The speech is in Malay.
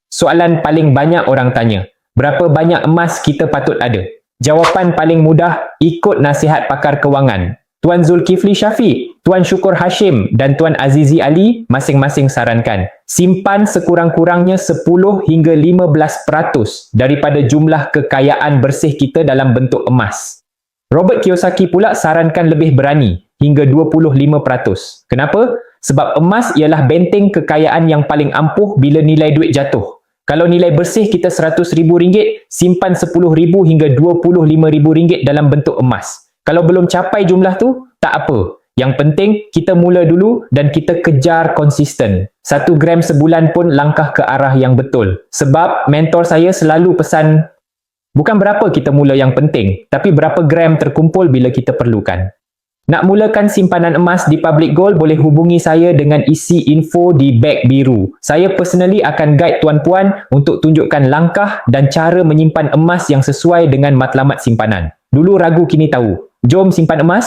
Soalan paling banyak orang tanya, berapa banyak emas kita patut ada? Jawapan paling mudah, ikut nasihat pakar kewangan. Tuan Zulkifli Syafiq, Tuan Syukur Hashim dan Tuan Azizi Ali masing-masing sarankan, simpan sekurang-kurangnya 10 hingga 15% daripada jumlah kekayaan bersih kita dalam bentuk emas. Robert Kiyosaki pula sarankan lebih berani, hingga 25%. Kenapa? Sebab emas ialah benteng kekayaan yang paling ampuh bila nilai duit jatuh. Kalau nilai bersih kita RM100,000, simpan RM10,000 hingga RM25,000 dalam bentuk emas. Kalau belum capai jumlah tu, tak apa. Yang penting, kita mula dulu dan kita kejar konsisten. 1 gram sebulan pun langkah ke arah yang betul. Sebab mentor saya selalu pesan, bukan berapa kita mula yang penting, tapi berapa gram terkumpul bila kita perlukan. Nak mulakan simpanan emas di Public Gold, boleh hubungi saya dengan isi info di beg biru. Saya personally akan guide tuan-puan untuk tunjukkan langkah dan cara menyimpan emas yang sesuai dengan matlamat simpanan. Dulu ragu, kini tahu. Jom simpan emas.